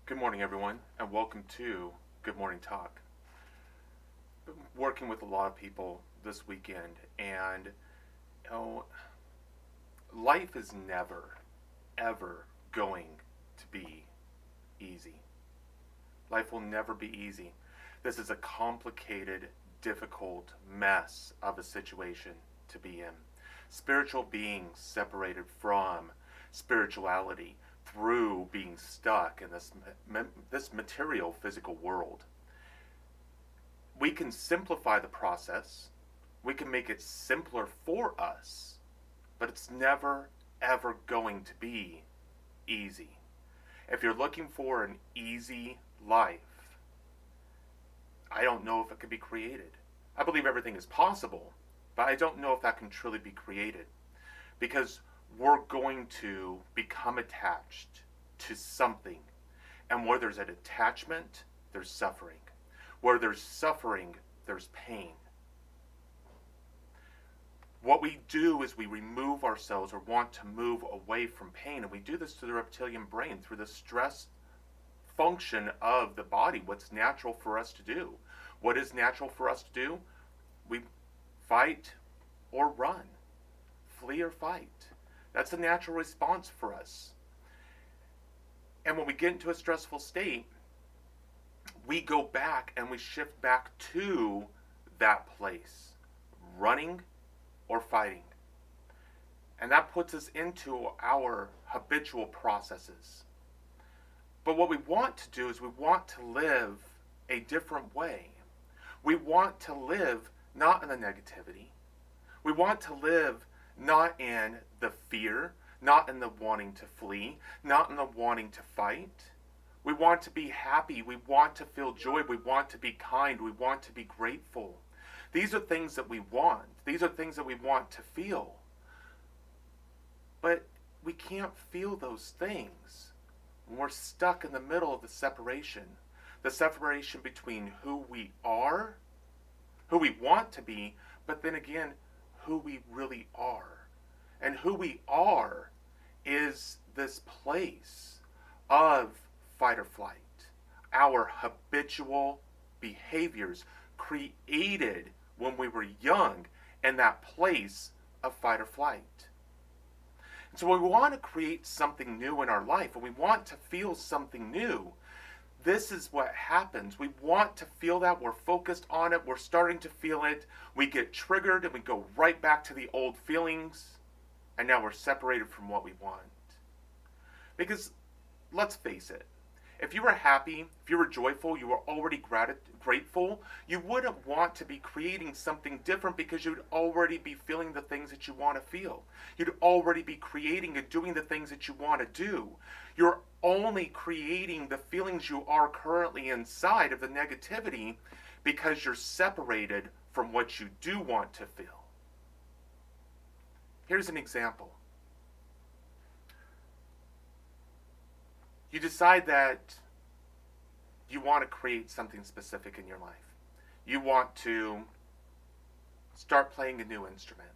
Good morning, everyone, and welcome to Good Morning Talk. Been working with a lot of people this weekend, and you know, life is never, ever going to be easy. Life will never be easy. This is a complicated, difficult mess of a situation to be in. Spiritual beings separated from spirituality through being stuck in this material physical world. We can simplify the process. We can make it simpler for us, but it's never ever going to be easy. If you're looking for an easy life, I don't know if it could be created. I believe everything is possible, but I don't know if that can truly be created, because we're going to become attached to something. And where there's an attachment, there's suffering. Where there's suffering, there's pain. What we do is we remove ourselves or want to move away from pain. And we do this through the reptilian brain, through the stress function of the body, what's natural for us to do. What is natural for us to do? We fight or run, flee or fight. That's a natural response for us. And when we get into a stressful state, we go back and we shift back to that place, running or fighting. And that puts us into our habitual processes. But what we want to do is we want to live a different way. We want to live not in the negativity. We want to live not in the fear, not in the wanting to flee, not in the wanting to fight. We want to be happy. We want to feel joy. We want to be kind. We want to be grateful. These are things that we want. These are things that we want to feel. But we can't feel those things when we're stuck in the middle of the separation between who we are, who we want to be, but then again, who we really are. And who we are is this place of fight or flight. Our habitual behaviors created when we were young in that place of fight or flight. And so when we want to create something new in our life, when we want to feel something new, this is what happens. We want to feel that. We're focused on it. We're starting to feel it. We get triggered and we go right back to the old feelings. And now we're separated from what we want. Because let's face it, if you were happy, if you were joyful, you were already grateful, you wouldn't want to be creating something different because you'd already be feeling the things that you want to feel. You'd already be creating and doing the things that you want to do. You're only creating the feelings you are currently inside of the negativity because you're separated from what you do want to feel. Here's an example. You decide that you want to create something specific in your life. You want to start playing a new instrument.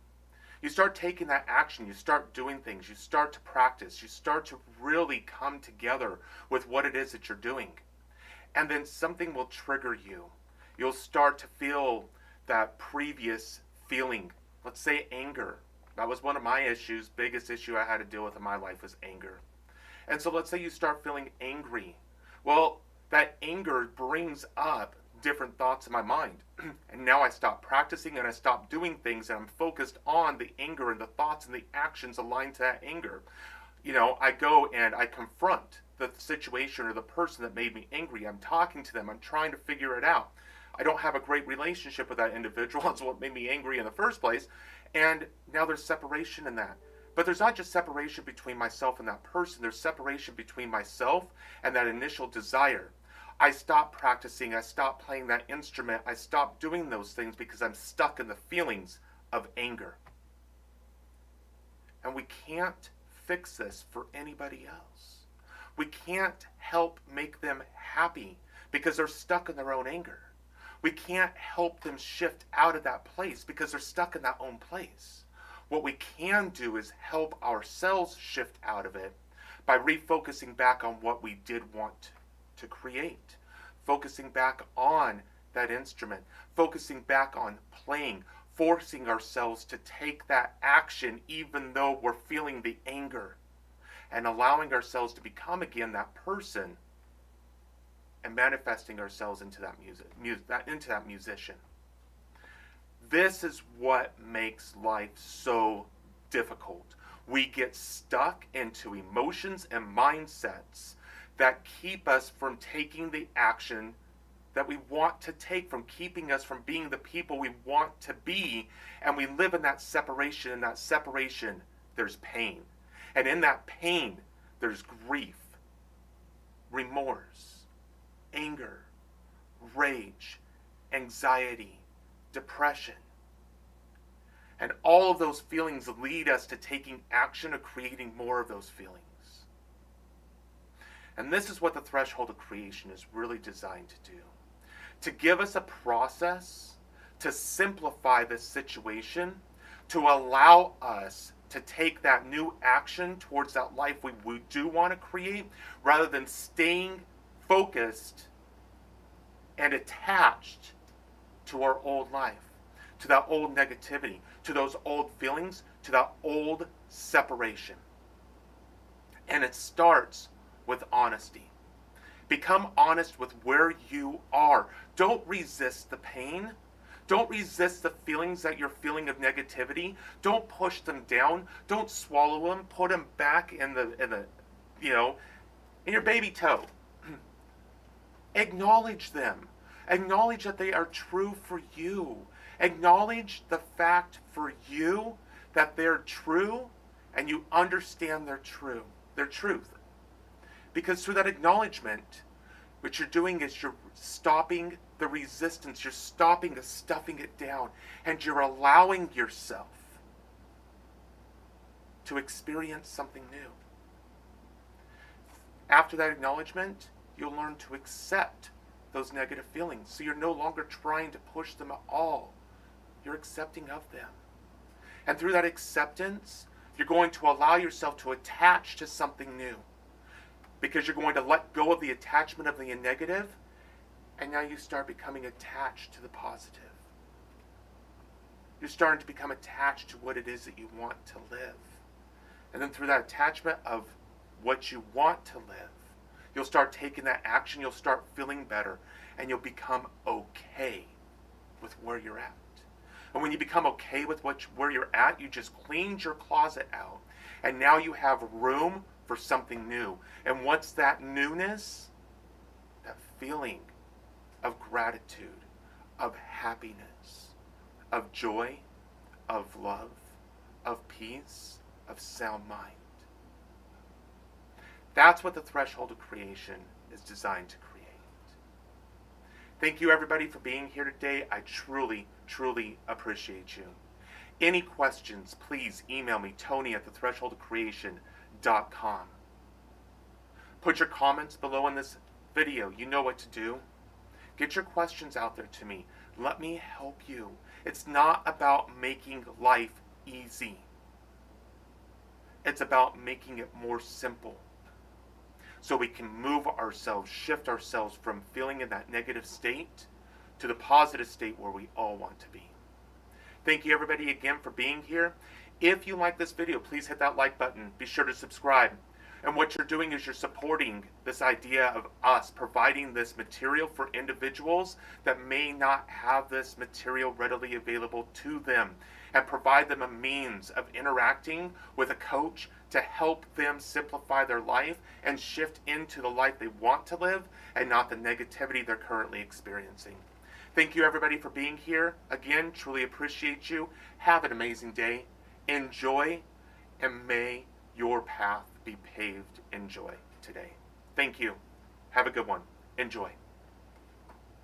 You start taking that action. You start doing things. You start to practice. You start to really come together with what it is that you're doing. And then something will trigger you. You'll start to feel that previous feeling. Let's say anger. That was one of my issues. Biggest issue I had to deal with in my life was anger. And so let's say you start feeling angry. Well, that anger brings up different thoughts in my mind. And now I stop practicing and I stop doing things and I'm focused on the anger and the thoughts and the actions aligned to that anger. I go and I confront the situation or the person that made me angry. I'm talking to them. I'm trying to figure it out. I don't have a great relationship with that individual. That's what made me angry in the first place. And now there's separation in that. But there's not just separation between myself and that person. There's separation between myself and that initial desire. I stop practicing. I stop playing that instrument. I stop doing those things because I'm stuck in the feelings of anger. And we can't fix this for anybody else. We can't help make them happy because they're stuck in their own anger. We can't help them shift out of that place because they're stuck in that own place. What we can do is help ourselves shift out of it by refocusing back on what we did want to create, focusing back on that instrument, focusing back on playing, forcing ourselves to take that action even though we're feeling the anger, and allowing ourselves to become again that person and manifesting ourselves into that musician. This is what makes life so difficult. We get stuck into emotions and mindsets that keep us from taking the action that we want to take, from keeping us from being the people we want to be, and we live in that separation. In that separation, there's pain. And in that pain, there's grief, remorse, anger, rage, anxiety, depression. And all of those feelings lead us to taking action or creating more of those feelings. And this is what the threshold of creation is really designed to do. To give us a process to simplify this situation, to allow us to take that new action towards that life we do want to create, rather than staying focused and attached to our old life, to that old negativity, to those old feelings, to that old separation. And it starts with honesty. Become honest with where you are. Don't resist the pain. Don't resist the feelings that you're feeling of negativity. Don't push them down. Don't swallow them. Put them back in your baby toe. Acknowledge them. Acknowledge that they are true for you. Acknowledge the fact for you that they're true, and you understand their truth. Because through that acknowledgement, what you're doing is you're stopping the resistance. You're stopping the stuffing it down. And you're allowing yourself to experience something new. After that acknowledgement, you'll learn to accept those negative feelings. So you're no longer trying to push them at all. You're accepting of them. And through that acceptance, you're going to allow yourself to attach to something new. Because you're going to let go of the attachment of the negative, and now you start becoming attached to the positive. You're starting to become attached to what it is that you want to live. And then through that attachment of what you want to live, you'll start taking that action, you'll start feeling better, and you'll become okay with where you're at. And when you become okay with where you're at, you just cleaned your closet out, and now you have room for something new. And what's that newness? That feeling of gratitude, of happiness, of joy, of love, of peace, of sound mind. That's what the threshold of creation is designed to create. Thank you, everybody, for being here today. I truly, truly appreciate you. Any questions, please email me, Tony@thethresholdofcreation.com. Put your comments below in this video. You know what to do. Get your questions out there to me. Let me help you. It's not about making life easy. It's about making it more simple. So we can move ourselves, shift ourselves from feeling in that negative state to the positive state where we all want to be. Thank you, everybody, again for being here. If you like this video, please hit that like button. Be sure to subscribe. And what you're doing is you're supporting this idea of us providing this material for individuals that may not have this material readily available to them, and provide them a means of interacting with a coach to help them simplify their life and shift into the life they want to live and not the negativity they're currently experiencing. Thank you, everybody, for being here. Again, truly appreciate you. Have an amazing day. Enjoy, and may your path be paved in joy today. Thank you. Have a good one. Enjoy.